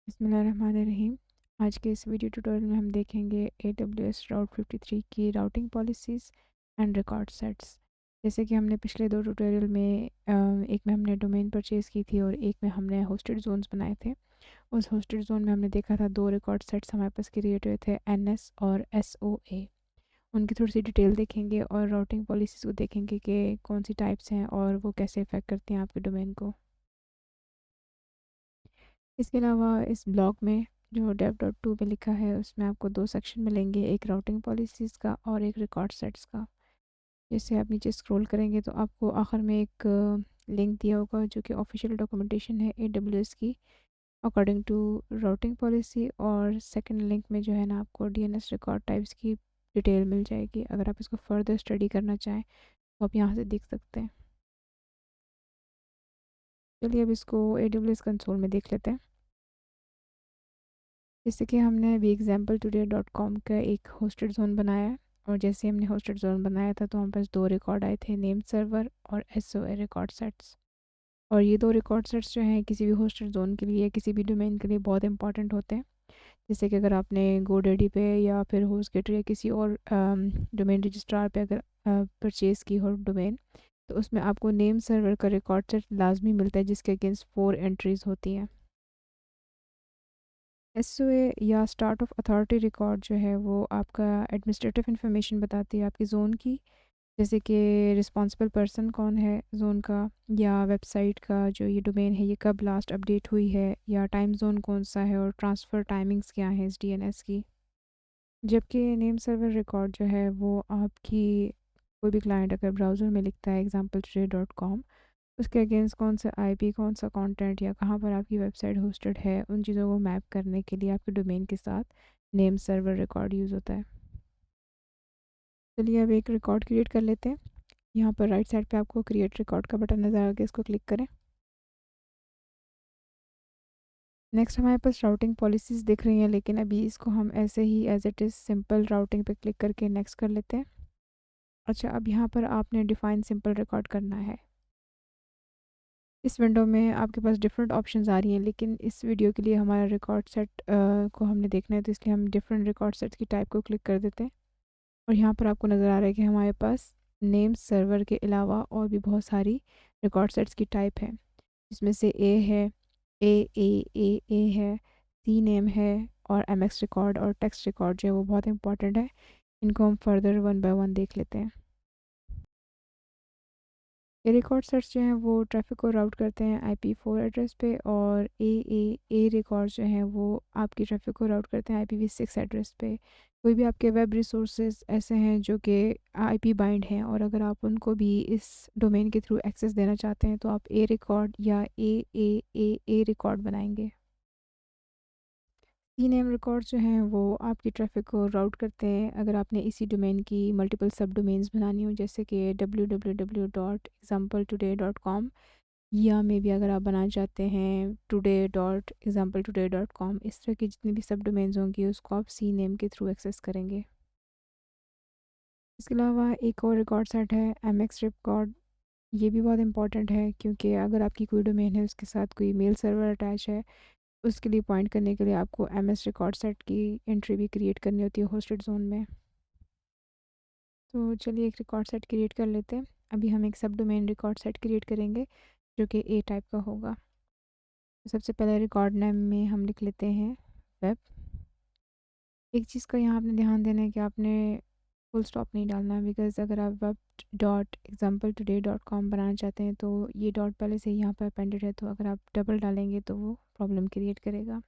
बिस्मिल्लाहिर्रहमानिर्रहीम। आज के इस वीडियो ट्यूटोरियल में हम देखेंगे AWS राउट 53 की routing policies and record sets. जैसे कि हमने पिछले दो ट्यूटोरियल में एक में हमने डोमेन परचेज़ की थी और एक में हमने होस्टेड जोन्स बनाए थे। उस होस्टेड जोन में हमने देखा था दो रिकॉर्ड सेट्स हमारे पास क्रिएट हुए थे, NS और SOA। उनकी थोड़ी सी डिटेल देखेंगे और राउटिंग पॉलिसीज़ को देखेंगे कि कौन सी टाइप्स हैं और वो कैसे इफ़ेक्ट करती हैं आपके डोमेन को। इसके अलावा इस ब्लॉग में जो dev.to पे लिखा है उसमें आपको दो सेक्शन मिलेंगे, एक राउटिंग पॉलिसीज़ का और एक रिकॉर्ड सेट्स का। जैसे आप नीचे स्क्रॉल करेंगे तो आपको आखिर में एक लिंक दिया होगा जो कि ऑफिशियल डॉक्यूमेंटेशन है AWS की अकॉर्डिंग टू राउटिंग पॉलिसी, और सेकंड लिंक में जो है ना आपको DNS रिकॉर्ड टाइप्स की डिटेल मिल जाएगी। अगर आप इसको फर्दर स्टडी करना चाहें तो आप यहाँ से देख सकते हैं। चलिए अब इसको AWS कंसोल में देख लेते हैं। जैसे कि हमने अभी example-today.com का एक होस्टेड ज़ोन बनाया है, और जैसे हमने होस्टेड ज़ोन बनाया था तो हमारे पास दो रिकॉर्ड आए थे, नेम सर्वर और SOA रिकॉर्ड सेट्स। और ये दो रिकॉर्ड सेट्स जो हैं किसी भी होस्टेड ज़ोन के लिए, किसी भी डोमेन के लिए बहुत इंपॉर्टेंट होते हैं। जैसे कि अगर आपने GoDaddy पे या फिर HostGator या किसी और डोमेन रजिस्ट्रार पे अगर परचेज़ की हो डोमेन, तो उसमें आपको नेम सर्वर का रिकॉर्ड सेट लाजमी मिलता है जिसके अगेंस्ट 4 एंट्रीज़ होती हैं। SOA या स्टार्ट ऑफ अथॉरिटी रिकॉर्ड जो है वो आपका एडमिनिस्ट्रेटिव इन्फॉर्मेशन बताती है आपकी ज़ोन की, जैसे कि रिस्पॉन्सिबल पर्सन कौन है ज़ोन का, या वेबसाइट का जो ये डोमेन है ये कब लास्ट अपडेट हुई है, या टाइम ज़ोन कौन सा है और ट्रांसफ़र टाइमिंग्स क्या हैं इस DNS की। जबकि नेम सर्वर रिकॉर्ड जो है वो आपकी कोई भी क्लाइंट अगर ब्राउज़र में लिखता है example-today.com, उसके अगेंस्ट कौन सा IP, कौन सा कंटेंट या कहाँ पर आपकी वेबसाइट होस्टेड है, उन चीज़ों को मैप करने के लिए आपके डोमेन के साथ नेम सर्वर रिकॉर्ड यूज़ होता है। चलिए अब एक रिकॉर्ड क्रिएट कर लेते हैं। यहाँ पर राइट साइड पे आपको क्रिएट रिकॉर्ड का बटन नज़र आ गया, इसको क्लिक करें। नेक्स्ट हमारे पास राउटिंग पॉलिसीज़ दिख रही हैं, लेकिन अभी इसको हम ऐसे ही as it is simple routing पे क्लिक करके नेक्स्ट कर लेते हैं। अच्छा, अब यहाँ पर आपने डिफ़ाइन सिंपल रिकॉर्ड करना है। इस विंडो में आपके पास डिफरेंट ऑप्शंस आ रही हैं, लेकिन इस वीडियो के लिए हमारा रिकॉर्ड सेट को हमने देखना है, तो इसलिए हम डिफरेंट रिकॉर्ड सेट्स की टाइप को क्लिक कर देते हैं। और यहाँ पर आपको नज़र आ रहा है कि हमारे पास नेम सर्वर के अलावा और भी बहुत सारी रिकॉर्ड सेट्स की टाइप है, जिसमें से ए है, ए है, सी नेम है, और MX रिकॉर्ड और टेक्स्ट रिकॉर्ड जो है वो बहुत इंपॉर्टेंट है। इनको हम फर्दर वन बाय वन देख लेते हैं। ये रिकॉर्ड सेट्स जो हैं वो ट्रैफिक को राउट करते हैं IP4 एड्रेस पे, और ए रिकॉर्ड जो हैं वो आपकी ट्रैफिक को राउट करते हैं IPv6 एड्रेस पे। कोई भी आपके वेब रिसोर्सेज ऐसे हैं जो कि IP बाइंड हैं, और अगर आप उनको भी इस डोमेन के थ्रू एक्सेस देना चाहते हैं तो आप ए रिकॉर्ड या ए रिकॉर्ड बनाएंगे। सी नेम रिकॉर्ड्स जो हैं वो आपकी ट्रैफिक को राउट करते हैं अगर आपने इसी डोमेन की मल्टीपल सब डोमेन्स बनानी हो, जैसे कि www.exampletoday.com, या मे बी अगर आप बनाना चाहते हैं today.exampletoday.com। इस तरह की जितनी भी सब डोमेन्स होंगी उसको आप सी नेम के थ्रू एक्सेस करेंगे। इसके अलावा एक और रिकॉर्ड सेट है MX रिकॉर्ड। ये भी बहुत इंपॉर्टेंट है क्योंकि अगर आपकी कोई डोमेन है उसके साथ कोई मेल सर्वर अटैच है, उसके लिए पॉइंट करने के लिए आपको MS रिकॉर्ड सेट की एंट्री भी क्रिएट करनी होती है होस्टेड जोन में। तो चलिए एक रिकॉर्ड सेट क्रिएट कर लेते हैं। अभी हम एक सब डोमेन रिकॉर्ड सेट क्रिएट करेंगे जो कि ए टाइप का होगा। तो सबसे पहले रिकॉर्ड नेम में हम लिख लेते हैं वेब। एक चीज़ का यहाँ आपने ध्यान देना है कि आपने फुल स्टॉप नहीं डालना, बिकॉज़ अगर आप web dot example today dot com बनाना चाहते हैं तो ये डॉट पहले से ही यहाँ पर अपेंडेड है, तो अगर आप डबल डालेंगे तो वो प्रॉब्लम क्रिएट करेगा।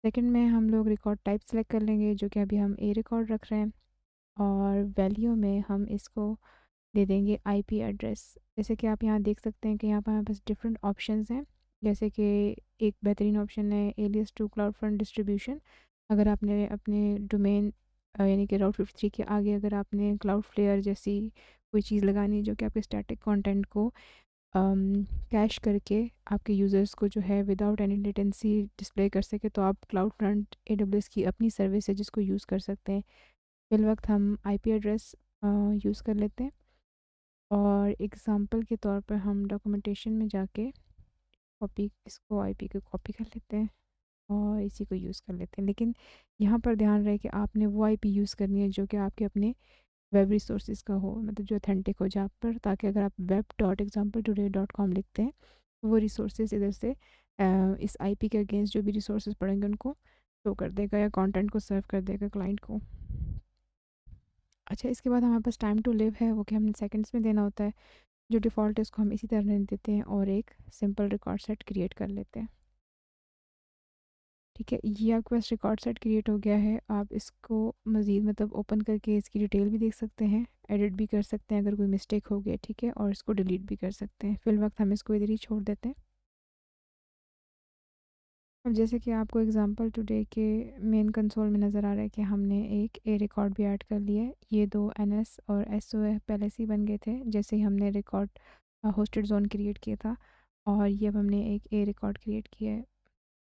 सेकंड में हम लोग रिकॉर्ड टाइप सेलेक्ट कर लेंगे जो कि अभी हम ए रिकॉर्ड रख रहे हैं, और वैल्यू में हम इसको दे देंगे IP एड्रेस। जैसे कि आप यहाँ देख सकते हैं कि यहाँ पर हमारे पास डिफरेंट ऑप्शंस हैं, जैसे कि एक बेहतरीन ऑप्शन है alias to CloudFront distribution. अगर आपने अपने डोमेन यानी कि राउट 53 के आगे अगर आपने क्लाउड फ्लेयर जैसी कोई चीज़ लगानी है जो कि आपके स्टैटिक कंटेंट को कैश करके आपके यूज़र्स को जो है विदाउट एनी लेटेंसी डिस्प्ले कर सके, तो आप क्लाउड फ्रंट AWS की अपनी सर्विस है जिसको यूज़ कर सकते हैं। फिलवक्त हम IP एड्रेस यूज़ कर लेते हैं, और एग्ज़ाम्पल के तौर पर हम डॉक्यूमेंटेशन में जाके इसको आईपी को कॉपी कर लेते हैं और इसी को यूज़ कर लेते हैं। लेकिन यहाँ पर ध्यान रहे कि आपने वो आईपी यूज़ करनी है जो कि आपके अपने वेब रिसोर्सेज का हो, मतलब जो ऑथेंटिक हो जहाँ पर, ताकि अगर आप web.exampletoday.com लिखते हैं तो वो रिसोर्सेज इधर से इस आईपी के अगेंस्ट जो भी रिसोर्सेज पड़ेंगे उनको शो कर देगा या कंटेंट को सर्व कर देगा क्लाइंट को। अच्छा, इसके बाद हमारे पास टाइम टू लिव है, वो कि हमने सेकंड्स में देना होता है। जो डिफ़ॉल्ट है उसको हम इसी तरह रहने देते हैं और एक सिंपल रिकॉर्ड सेट क्रिएट कर लेते हैं। ठीक है, ये आपके पास रिकॉर्ड सेट क्रिएट हो गया है। आप इसको मज़ीद मतलब ओपन करके इसकी डिटेल भी देख सकते हैं, एडिट भी कर सकते हैं अगर कोई मिस्टेक हो गया, ठीक है, और इसको डिलीट भी कर सकते हैं। फिल वक्त हम इसको इधर ही छोड़ देते हैं। अब जैसे कि आपको एग्जांपल टुडे के मेन कंसोल में नज़र आ रहा है कि हमने एक ए रिकॉर्ड भी ऐड कर लिया है। ये दो एनएस और एसओ पहले से ही बन गए थे जैसे ही हमने रिकॉर्ड होस्टेड जोन क्रिएट किया था, और ये अब हमने एक ए रिकॉर्ड क्रिएट किया है।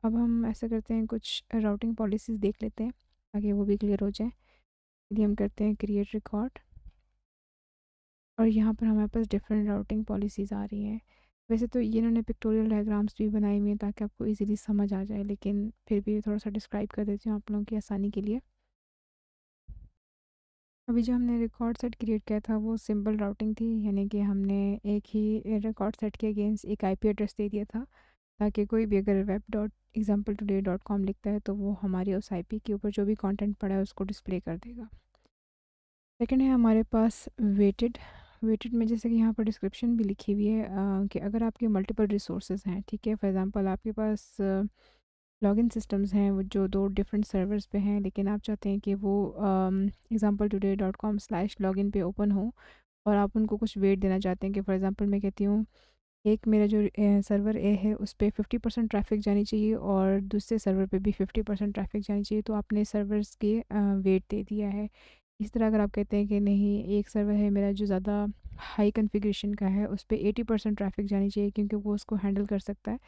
अब हम ऐसा करते हैं, कुछ राउटिंग पॉलिसीज़ देख लेते हैं ताकि वो भी क्लियर हो जाए। यदि हम करते हैं क्रिएट रिकॉर्ड, और यहाँ पर हमारे पास डिफरेंट राउटिंग पॉलिसीज़ आ रही हैं। वैसे तो ये इन्होंने पिक्टोरियल डायग्राम्स भी बनाई हुई हैं ताकि आपको इजीली समझ आ जाए, लेकिन फिर भी थोड़ा सा डिस्क्राइब कर देती हूँ आप लोगों की आसानी के लिए। अभी जो हमने रिकॉर्ड सेट क्रिएट किया था वो सिंपल राउटिंग थी, यानी कि हमने एक ही रिकॉर्ड सेट के अगेंस्ट एक आईपी एड्रेस दे दिया था ताकि कोई भी अगर web.exampletoday.com लिखता है तो वो हमारी उस आईपी के ऊपर जो भी कंटेंट पड़ा है उसको डिस्प्ले कर देगा। सेकंड है हमारे पास वेटेड। वेटेड में जैसे कि यहाँ पर डिस्क्रिप्शन भी लिखी हुई है कि अगर आपके मल्टीपल रिसोर्सेज हैं, ठीक है, फॉर एग्जांपल आपके पास लॉगिन सिस्टम्स हैं वो जो दो डिफरेंट सर्वर्स पे हैं, लेकिन आप चाहते हैं कि वो exampletoday.com/login पे ओपन हो और आप उनको कुछ वेट देना चाहते हैं कि फॉर एग्जांपल मैं कहती हूँ एक मेरा जो सर्वर ए है उस पे 50% ट्रैफिक जानी चाहिए और दूसरे सर्वर पे भी 50% ट्रैफिक जानी चाहिए, तो आपने सर्वर्स के वेट दे दिया है। इस तरह अगर आप कहते हैं कि नहीं, एक सर्वर है मेरा जो ज़्यादा हाई कॉन्फ़िगरेशन का है उस पे 80% ट्रैफिक जानी चाहिए क्योंकि वो उसको हैंडल कर सकता है,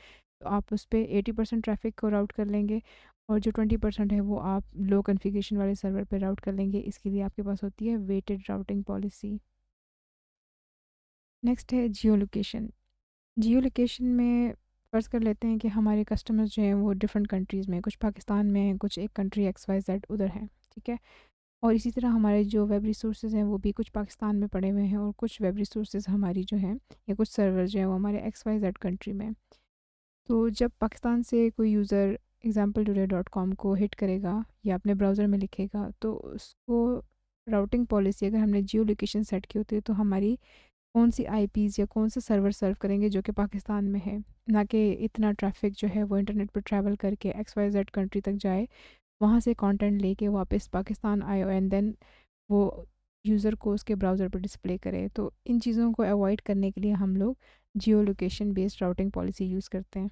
तो आप उस पे 80% ट्रैफिक को राउट कर लेंगे और जो 20% है वो आप लो कॉन्फ़िगरेशन वाले सर्वर पे राउट कर लेंगे। इसके लिए आपके पास होती है वेटेड राउटिंग पॉलिसी। नेक्स्ट है जियो लोकेशन। जियो लोकेशन में फ़र्ज़ कर लेते हैं कि हमारे कस्टमर्स जो हैं वो डिफरेंट कंट्रीज़ में, कुछ पाकिस्तान में हैं, कुछ एक कंट्री XYZ उधर हैं, ठीक है, और इसी तरह हमारे जो वेब रिसोर्सेज हैं वो भी कुछ पाकिस्तान में पड़े हुए हैं और कुछ वेब रिसोर्सेज हमारी जो हैं या कुछ सर्वर जो हैं वो हमारे XYZ कंट्री में। तो जब पाकिस्तान से कोई यूज़र exampletoday.com को हिट करेगा या अपने ब्राउज़र में लिखेगा तो उसको राउटिंग पॉलिसी अगर हमने जियो लोकेशन सेट की होती है तो हमारी कौन सी आईपीज़ या कौन से सर्वर सर्व करेंगे जो कि पाकिस्तान में है, ना कि इतना ट्रैफिक जो है वो इंटरनेट पर ट्रैवल करके XYZ कंट्री तक जाए, वहाँ से कंटेंट लेके वापस पाकिस्तान आए एंड देन वो यूज़र को उसके ब्राउज़र पर डिस्प्ले करे। तो इन चीज़ों को अवॉइड करने के लिए हम लोग जियो location based routing policy use करते हैं।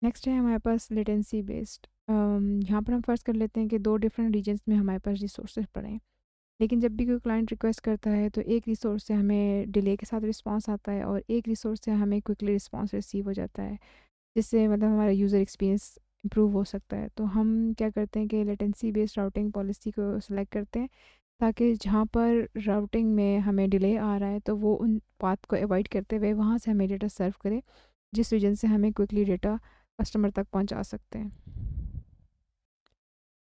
नेक्स्ट है हमारे पास लेटेंसी बेस्ड। यहाँ पर हम फ़र्ज़ कर लेते हैं कि दो डिफरेंट रीजन्स में हमारे पास रिसोर्सेज पड़े हैं, लेकिन जब भी कोई क्लाइंट रिक्वेस्ट करता है तो एक रिसोर्स से हमें डिले के साथ रिस्पांस आता है और एक रिसोर्स से हमें क्विकली रिस्पांस रिसीव हो जाता है, जिससे मतलब हमारा यूज़र एक्सपीरियंस इम्प्रूव हो सकता है। तो हम क्या करते हैं कि लेटेंसी बेस्ड राउटिंग पॉलिसी को सिलेक्ट करते हैं ताकि जहाँ पर राउटिंग में हमें डिले आ रहा है तो वो उन पाथ को अवॉइड करते हुए वहाँ से हमें डेटा सर्व करे, जिस रीजन से हमें क्विकली डेटा कस्टमर तक पहुँचा सकते हैं।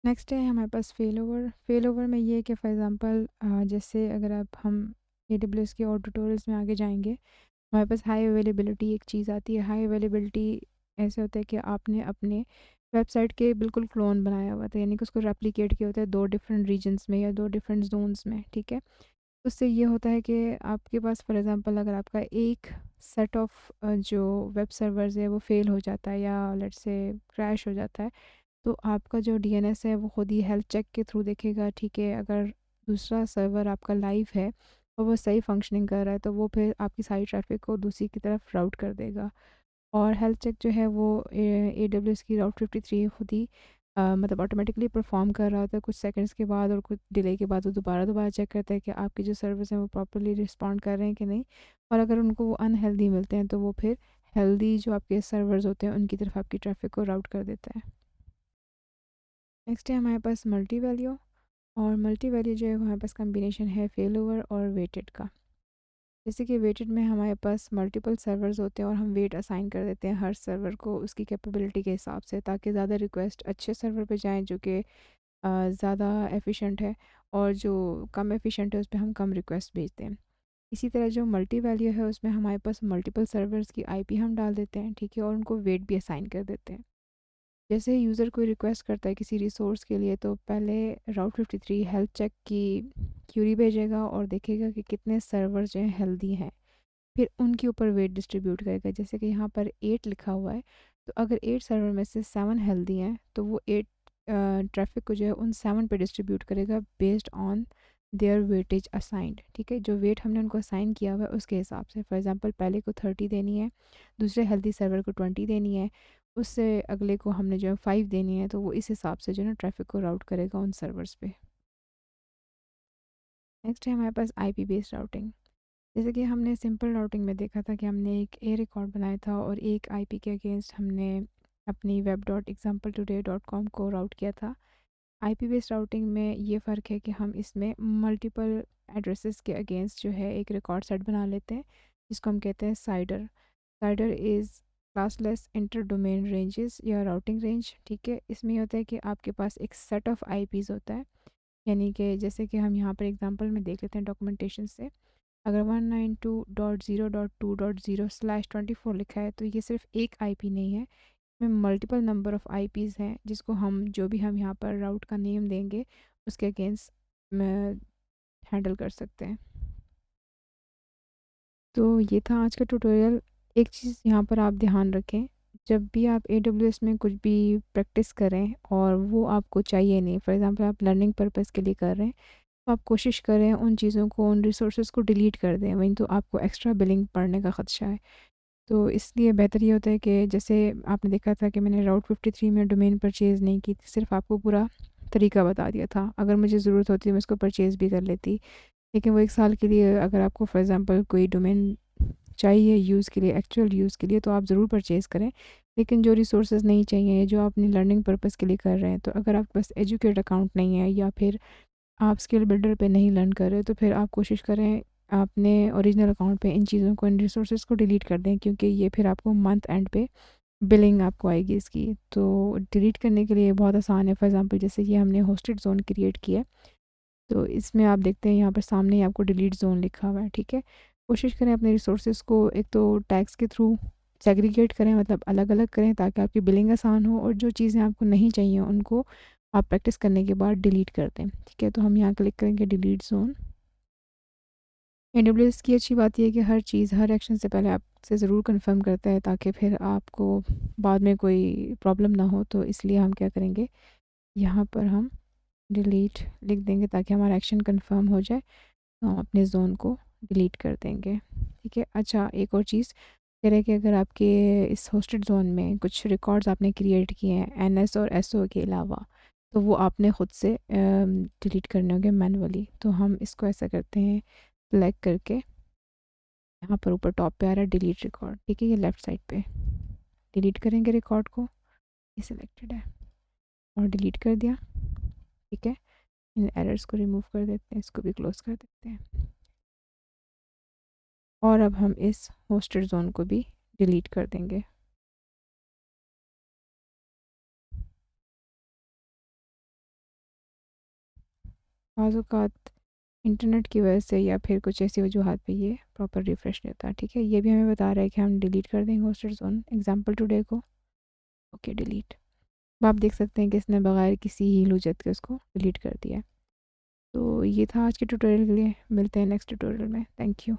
नेक्स्ट है हमारे pass fail over. Fail over में ये है कि फॉर एग्ज़ाम्पल जैसे अगर आप हम AWS के और ट्यूटोरियल्स में आगे जाएंगे, हमारे पास हाई अवेलेबिलिटी एक चीज़ आती है। हाई अवेलेबिलिटी ऐसे होता है कि आपने अपने वेबसाइट के बिल्कुल क्लोन बनाया हुआ था, यानी कि उसको रेप्लिकेट किया होता है दो डिफरेंट रीजन्स में या दो डिफरेंट जोन्स में, ठीक है। उससे ये होता है कि आपके पास फॉर एग्ज़ाम्पल अगर आपका एक सेट ऑफ जो वेब सर्वर्स है वो फेल हो जाता है या लेट्स से क्रैश हो जाता है, तो आपका जो डीएनएस है वो खुद ही हेल्थ चेक के थ्रू देखेगा, ठीक है। अगर दूसरा सर्वर आपका लाइव है और वो सही फंक्शनिंग कर रहा है तो वो फिर आपकी सारी ट्रैफिक को दूसरी की तरफ राउट कर देगा। और हेल्थ चेक जो है वो AWS की राउट 53 खुद ही मतलब ऑटोमेटिकली परफॉर्म कर रहा होता है कुछ सेकंड्स के बाद, और कुछ डिले के बाद वो दोबारा दोबारा चेक करता है कि आपके जो सर्विस हैं वो प्रॉपरली रिस्पॉन्ड कर रहे हैं कि नहीं, और अगर उनको वो अनहेल्दी मिलते हैं तो वो फिर हेल्दी जो आपके सर्वर्स होते हैं उनकी तरफ आपकी ट्रैफिक को राउट कर देता है। नेक्स्ट है हमारे पास मल्टी वैल्यू। और मल्टी वैल्यू जो है हमारे पास कम्बिनेशन है फेल ओवर और वेटेड का। जैसे कि वेटेड में हमारे पास मल्टीपल सर्वर्स होते हैं और हम वेट असाइन कर देते हैं हर सर्वर को उसकी कैपेबिलिटी के हिसाब से, ताकि ज़्यादा रिक्वेस्ट अच्छे सर्वर पे जाएं जो कि ज़्यादा एफिशिएंट है, और जो कम एफिशिएंट है उस पे हम कम रिक्वेस्ट भेजते हैं। इसी तरह जो मल्टी वैल्यू है उसमें हमारे पास मल्टीपल सर्वर्स की आईपी हम डाल देते हैं, ठीक है, और उनको वेट भी असाइन कर देते हैं। जैसे यूज़र कोई रिक्वेस्ट करता है किसी रिसोर्स के लिए, तो पहले राउट 53 हेल्थ चेक की क्यूरी भेजेगा और देखेगा कि कितने सर्वर्स जो हैं हेल्दी हैं, फिर उनके ऊपर वेट डिस्ट्रीब्यूट करेगा। जैसे कि यहाँ पर 8 लिखा हुआ है, तो अगर 8 सर्वर में से 7 हेल्दी हैं तो वो 8 ट्रैफिक को जो है उन 7 पे डिस्ट्रीब्यूट करेगा based on their weightage assigned, ठीक है, जो वेट हमने उनको असाइन किया हुआ है उसके हिसाब से। फॉर एग्जांपल पहले को 30 देनी है, दूसरे हेल्दी सर्वर को 20 देनी है, उससे अगले को हमने जो है 5 देनी है, तो वो इस हिसाब से जो है ना ट्रैफिक को राउट करेगा उन सर्वर्स पे। नेक्स्ट है हमारे पास आईपी बेस्ड राउटिंग। जैसे कि हमने सिंपल राउटिंग में देखा था कि हमने एक ए रिकॉर्ड बनाया था और एक आईपी के अगेंस्ट हमने अपनी web.example-today.com को राउट किया था। आईपी बेस्ड राउटिंग में ये फ़र्क है कि हम इसमें मल्टीपल एड्रेसेस के अगेंस्ट जो है एक रिकॉर्ड सेट बना लेते हैं, जिसको हम कहते हैं cider. Cider is classless inter domain ranges या राउटिंग रेंज, ठीक है। इसमें ये होता है कि आपके पास एक सेट ऑफ आईपीज़ होता है, यानी कि जैसे कि हम यहाँ पर एग्जांपल में देख लेते हैं डॉक्यूमेंटेशन से। अगर 192.0.2.0/24 लिखा है तो ये सिर्फ एक आईपी नहीं है, इसमें मल्टीपल नंबर ऑफ़ आईपीज़ हैं, जिसको हम जो भी हम यहाँ पर राउट का नेम देंगे उसके अगेंस्ट हैंडल कर सकते हैं। तो ये था आज का ट्यूटोरियल। एक चीज़ यहाँ पर आप ध्यान रखें, जब भी आप AWS में कुछ भी प्रैक्टिस करें और वो आपको चाहिए नहीं, फॉर एग्जांपल आप लर्निंग पर्पस के लिए कर रहे हैं, तो आप कोशिश करें उन चीज़ों को, उन रिसोर्सेज को डिलीट कर दें, वहीं तो आपको एक्स्ट्रा बिलिंग पड़ने का ख़दशा है। तो इसलिए बेहतर ये होता है कि जैसे आपने देखा था कि मैंने राउट 53 में डोमेन परचेज़ नहीं की थी, सिर्फ आपको पूरा तरीका बता दिया था। अगर मुझे ज़रूरत होती तो मैं इसको परचेज़ भी कर लेती, लेकिन वो 1 साल के लिए अगर आपको फॉर एग्ज़ाम्पल कोई डोमेन चाहिए यूज़ के लिए, एक्चुअल यूज़ के लिए, तो आप ज़रूर परचेज़ करें। लेकिन जो रिसोर्सेज नहीं चाहिए, जो आप अपनी लर्निंग पर्पस के लिए कर रहे हैं, तो अगर आपके पास एजुकेट अकाउंट नहीं है या फिर आप स्किल बिल्डर पे नहीं लर्न कर रहे, तो फिर आप कोशिश करें अपने ओरिजिनल अकाउंट पे इन चीज़ों को, इन रिसोर्सेज को डिलीट कर दें, क्योंकि ये फिर आपको मंथ एंड पे बिलिंग आपको आएगी इसकी। तो डिलीट करने के लिए बहुत आसान है। फॉर एग्ज़ाम्पल जैसे कि हमने होस्टेड ज़ोन क्रिएट किया है, तो इसमें आप देखते हैं यहाँ पर सामने ही आपको डिलीट ज़ोन लिखा हुआ है, ठीक है। कोशिश करें अपने रिसोर्सेज को एक तो टैग्स के थ्रू सेग्रीगेट करें, मतलब अलग-अलग करें, ताकि आपकी बिलिंग आसान हो, और जो चीज़ें आपको नहीं चाहिए उनको आप प्रैक्टिस करने के बाद डिलीट कर दें, ठीक है। तो हम यहाँ क्लिक करेंगे डिलीट ज़ोन। AWS की अच्छी बात ये है कि हर चीज़, हर एक्शन से पहले आपसे ज़रूर कंफर्म करता है, ताकि फिर आपको बाद में कोई प्रॉब्लम ना हो। तो इसलिए हम क्या करेंगे, यहाँ पर हम डिलीट लिख देंगे ताकि हमारा एक्शन कंफर्म हो जाए, तो हम अपने ज़ोन को डिलीट कर देंगे, ठीक है। अच्छा, एक और चीज़ कह रहे हैं कि अगर आपके इस होस्टेड ज़ोन में कुछ रिकॉर्ड्स आपने क्रिएट किए हैं NS और SO के अलावा, तो वो आपने ख़ुद से डिलीट करने होंगे मैनुअली। तो हम इसको ऐसा करते हैं, सेलेक्ट करके यहाँ पर ऊपर टॉप पे आ रहा है डिलीट रिकॉर्ड, ठीक है, ये लेफ़्ट साइड पे डिलीट करेंगे रिकॉर्ड को, ये सिलेक्टेड है और डिलीट कर दिया, ठीक है। इन एरर्स को रिमूव कर देते हैं, इसको भी क्लोज कर देते हैं, और अब हम इस होस्टेड ज़ोन को भी डिलीट कर देंगे। बाज़ औक़ात इंटरनेट की वजह से या फिर कुछ ऐसी वजूहात पे ये प्रॉपर रिफ़्रेश नहीं होता, ठीक है। ये भी हमें बता रहा है कि हम डिलीट कर देंगे होस्टेड ज़ोन एग्जाम्पल टुडे को। Okay, delete. अब आप देख सकते हैं कि इसने बगैर किसी हील हुज्जत के उसको डिलीट कर दिया है। तो ये था आज के ट्यूटोरियल के लिए, मिलते हैं नेक्स्ट ट्यूटोरियल में। Thank you.